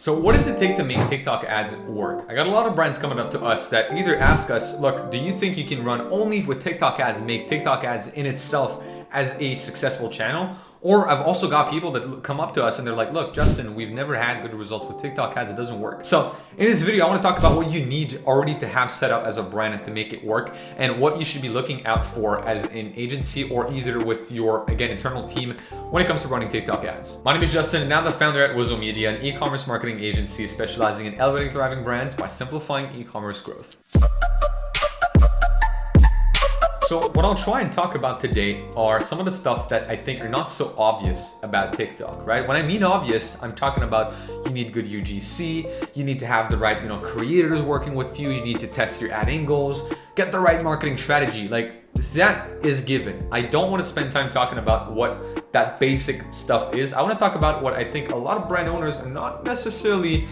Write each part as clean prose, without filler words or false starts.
So what does it take to make TikTok ads work? I got a lot of brands coming up to us that either ask us, look, do you think you can run only with TikTok ads and make TikTok ads in itself as a successful channel? Or I've also got people that come up to us and they're like, look, Justin, we've never had good results with TikTok ads. It doesn't work. So in this video, I want to talk about what you need already to have set up as a brand to make it work and what you should be looking out for as an agency or either with your, again, internal team when it comes to running TikTok ads. My name is Justin, and I'm the founder at Wizo Media, an e-commerce marketing agency specializing in elevating thriving brands by simplifying e-commerce growth. So what I'll try and talk about today are some of the stuff that I think are not so obvious about TikTok, right? When I mean obvious, I'm talking about you need good UGC, you need to have the right, creators working with you, you need to test your ad angles, get the right marketing strategy. Like that is given. I don't want to spend time talking about what that basic stuff is. I want to talk about what I think a lot of brand owners are not necessarily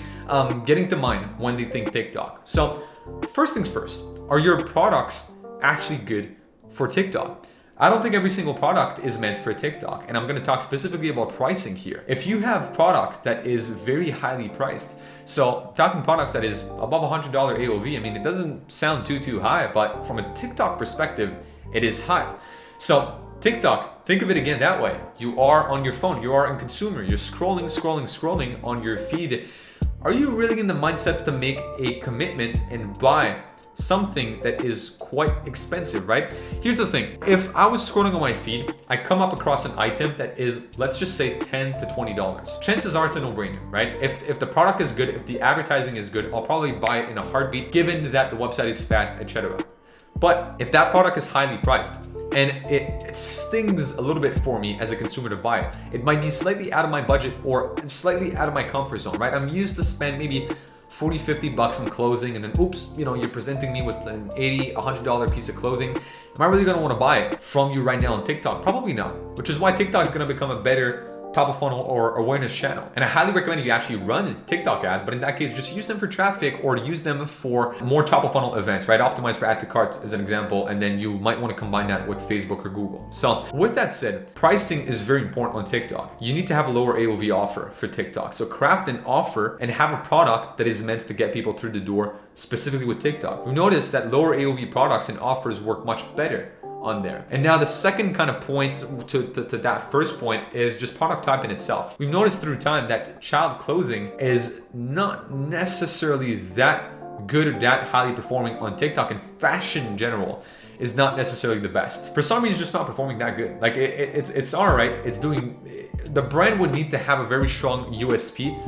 getting to mind when they think TikTok. So first things first, are your products actually good for TikTok? I don't think every single product is meant for TikTok, and I'm going to talk specifically about pricing here. If you have product that is very highly priced, so talking products that is above $100 AOV, I mean, it doesn't sound too high, but from a TikTok perspective, it is high. So TikTok, think of it again that way. You are on your phone, you are in consumer, you're scrolling on your feed. Are you really in the mindset to make a commitment and buy something that is quite expensive, right? Here's the thing. If I was scrolling on my feed, I come up across an item that is, let's just say $10 to $20. Chances are it's a no-brainer, right? If the product is good, if the advertising is good, I'll probably buy it in a heartbeat, given that the website is fast, etc. But if that product is highly priced and it stings a little bit for me as a consumer to buy it, it might be slightly out of my budget or slightly out of my comfort zone, right? I'm used to spend maybe $40, $50 in clothing, and then oops, you're presenting me with an $80, $100 piece of clothing. Am I really gonna wanna buy it from you right now on TikTok? Probably not, which is why TikTok is gonna become a better top of funnel or awareness channel. And I highly recommend you actually run TikTok ads, but in that case, just use them for traffic or use them for more top of funnel events, right? Optimize for add to cart as an example, and then you might want to combine that with Facebook or Google. So with that said, pricing is very important on TikTok. You need to have a lower AOV offer for TikTok. So craft an offer and have a product that is meant to get people through the door, specifically with TikTok. We notice that lower AOV products and offers work much better on there. And now the second kind of point to that first point is just product type in itself. We've noticed through time that child clothing is not necessarily that good or that highly performing on TikTok, and fashion in general is not necessarily the best. For some reason, it's just not performing that good. Like it's all right. It's doing, the brand would need to have a very strong USP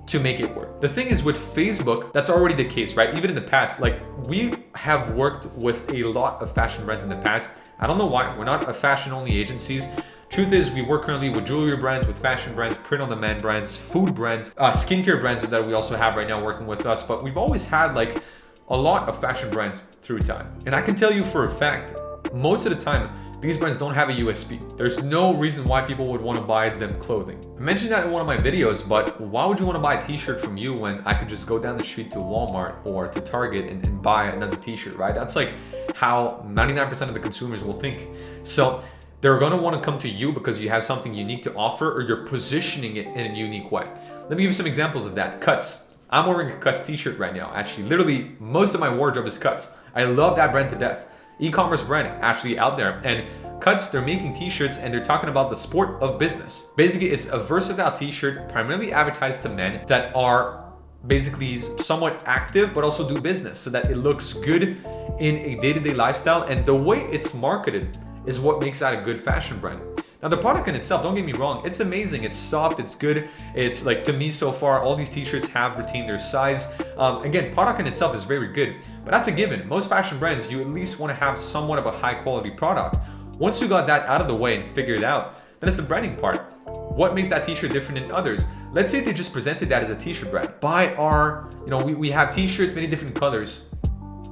to make it work. The thing is with Facebook, that's already the case, right? Even in the past, like we have worked with a lot of fashion brands in the past. I don't know why, we're not a fashion only agencies. Truth is, we work currently with jewelry brands, with fashion brands, print on demand brands, food brands, skincare brands that we also have right now working with us. But we've always had like a lot of fashion brands through time. And I can tell you for a fact, most of the time, these brands don't have a USP. There's no reason why people would want to buy them clothing. I mentioned that in one of my videos, but why would you want to buy a t-shirt from you when I could just go down the street to Walmart or to Target and buy another t-shirt, right? That's like how 99% of the consumers will think. So they're going to want to come to you because you have something unique to offer or you're positioning it in a unique way. Let me give you some examples of that. Cuts. I'm wearing a Cuts t-shirt right now. Actually, literally most of my wardrobe is Cuts. I love that brand to death. E-commerce brand actually out there, and Cuts, they're making t-shirts and they're talking about the sport of business. Basically, it's a versatile t-shirt primarily advertised to men that are basically somewhat active but also do business, so that it looks good in a day-to-day lifestyle. And the way it's marketed is what makes that a good fashion brand. Now the product in itself, don't get me wrong, it's amazing, it's soft, it's good. It's like, to me so far, all these t-shirts have retained their size. Again, product in itself is very good, but that's a given. Most fashion brands, you at least want to have somewhat of a high quality product. Once you got that out of the way and figured it out, then it's the branding part. What makes that t-shirt different than others? Let's say they just presented that as a t-shirt brand. Buy our, we have t-shirts, many different colors.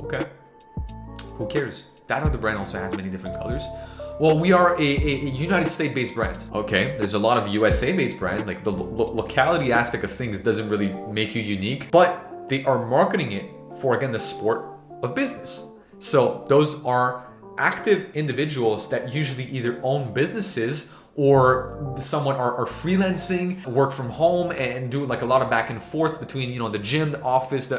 Okay, who cares? That other brand also has many different colors. Well, we are a United States-based brand. Okay, there's a lot of USA-based brand. Like the locality aspect of things doesn't really make you unique, but they are marketing it for, again, the sport of business. So those are active individuals that usually either own businesses or someone are freelancing, work from home, and do like a lot of back and forth between, you know, the gym, the office.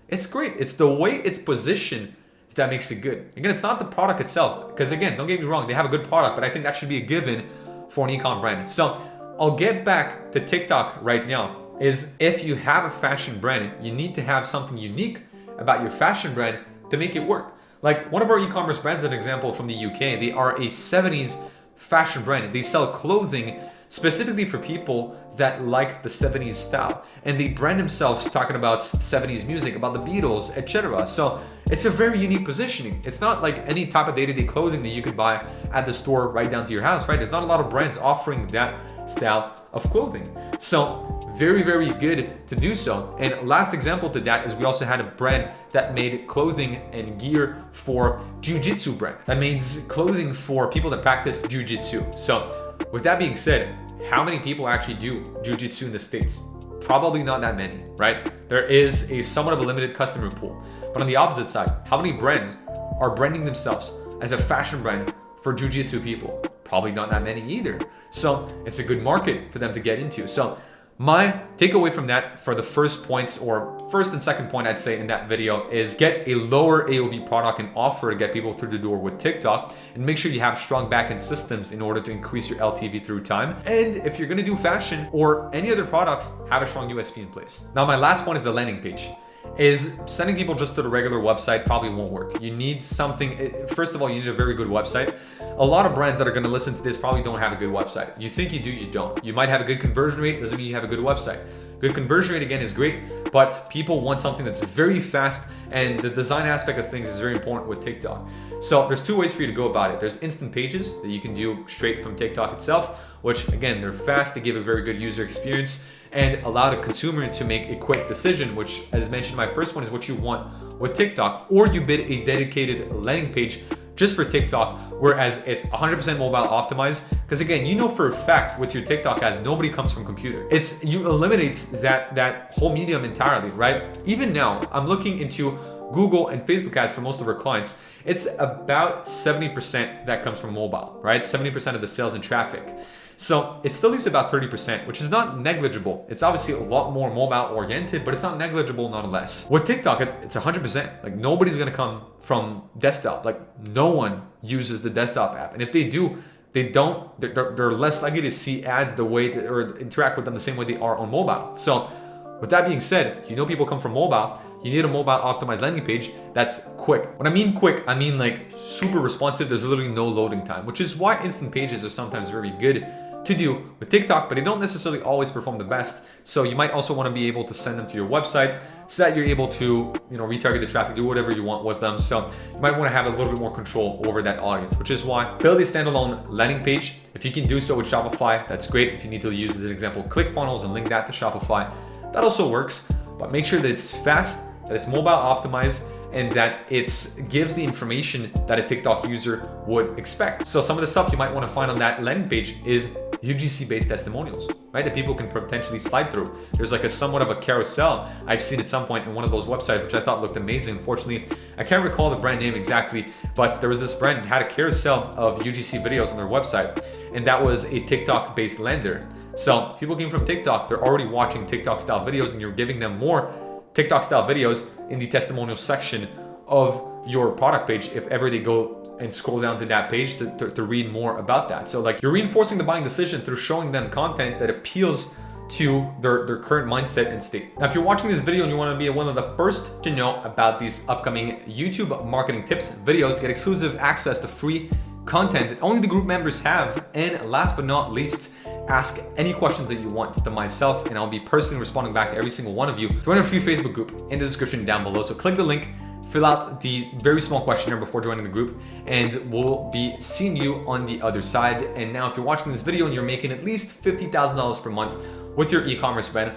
It's great. It's the way it's positioned that makes it good. Again, it's not the product itself, because again, don't get me wrong, they have a good product, but I think that should be a given for an e-com brand. So I'll get back to TikTok right now. Is if you have a fashion brand, you need to have something unique about your fashion brand to make it work. Like one of our e-commerce brands, an example from the UK, they are a 70s fashion brand. They sell clothing specifically for people that like the 70s style, and they brand themselves talking about 70s music, about the Beatles, etc. So it's a very unique positioning. It's not like any type of day-to-day clothing that you could buy at the store right down to your house, right? There's not a lot of brands offering that style of clothing. So very, very good to do so. And last example to that is we also had a brand that made clothing and gear for jiu-jitsu brand. That means clothing for people that practice jiu-jitsu. So with that being said, how many people actually do jiu-jitsu in the States? Probably not that many, right? There is a somewhat of a limited customer pool. But on the opposite side, how many brands are branding themselves as a fashion brand for jiu-jitsu people? Probably not that many either. So it's a good market for them to get into. So my takeaway from that for the first points, or first and second point I'd say in that video, is get a lower AOV product and offer to get people through the door with TikTok, and make sure you have strong backend systems in order to increase your LTV through time. And if you're gonna do fashion or any other products, have a strong USP in place. Now my last point is the landing page. Is sending people just to the regular website probably won't work. You need something, first of all, you need a very good website. A lot of brands that are gonna listen to this probably don't have a good website. You think you do, you don't. You might have a good conversion rate, doesn't mean you have a good website. Good conversion rate, again, is great, but people want something that's very fast, and the design aspect of things is very important with TikTok. So there's two ways for you to go about it. There's instant pages that you can do straight from TikTok itself, which again, they're fast, they give a very good user experience, and allow the consumer to make a quick decision, which, as mentioned, my first one is what you want with TikTok. Or you bid a dedicated landing page just for TikTok, whereas it's 100% mobile optimized. Because again, you know for a fact with your TikTok ads, nobody comes from computer. You eliminate that whole medium entirely, right? Even now, I'm looking into Google and Facebook ads for most of our clients. It's about 70% that comes from mobile, right? 70% of the sales and traffic. So it still leaves about 30%, which is not negligible. It's obviously a lot more mobile oriented, but it's not negligible nonetheless. With TikTok, it's 100%. Like nobody's gonna come from desktop. Like no one uses the desktop app. And if they do, they're less likely to see ads the way or interact with them the same way they are on mobile. So with that being said, you know people come from mobile. You need a mobile optimized landing page that's quick. When I mean quick, I mean like super responsive. There's literally no loading time, which is why instant pages are sometimes very good to do with TikTok, but they don't necessarily always perform the best. So you might also want to be able to send them to your website so that you're able to, retarget the traffic, do whatever you want with them. So you might want to have a little bit more control over that audience, which is why build a standalone landing page. If you can do so with Shopify, that's great. If you need to use as an example ClickFunnels and link that to Shopify, that also works. But make sure that it's fast, that it's mobile optimized, and that it gives the information that a TikTok user would expect. So some of the stuff you might want to find on that landing page is UGC-based testimonials, right? That people can potentially slide through. There's like somewhat of a carousel I've seen at some point in one of those websites, which I thought looked amazing. Unfortunately, I can't recall the brand name exactly, but there was this brand that had a carousel of UGC videos on their website, and that was a TikTok-based lender. So people came from TikTok, they're already watching TikTok-style videos, and you're giving them more TikTok-style videos in the testimonial section of your product page if ever they go and scroll down to that page to read more about that. So like you're reinforcing the buying decision through showing them content that appeals to their current mindset and state. Now, if you're watching this video and you want to be one of the first to know about these upcoming YouTube marketing tips videos, get exclusive access to free content that only the group members have, and last but not least, ask any questions that you want to myself, and I'll be personally responding back to every single one of you. Join our free Facebook group in the description down below. So click the link, fill out the very small questionnaire before joining the group, and we'll be seeing you on the other side. And now if you're watching this video and you're making at least $50,000 per month with your e-commerce brand,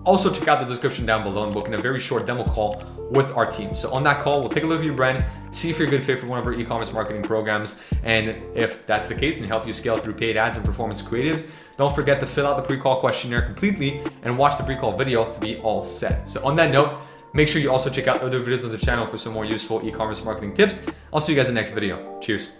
also check out the description down below and book in a very short demo call with our team. So on that call, we'll take a look at your brand, see if you're a good fit for one of our e-commerce marketing programs. And if that's the case, and help you scale through paid ads and performance creatives, don't forget to fill out the pre-call questionnaire completely and watch the pre-call video to be all set. So on that note, make sure you also check out other videos on the channel for some more useful e-commerce marketing tips. I'll see you guys in the next video. Cheers.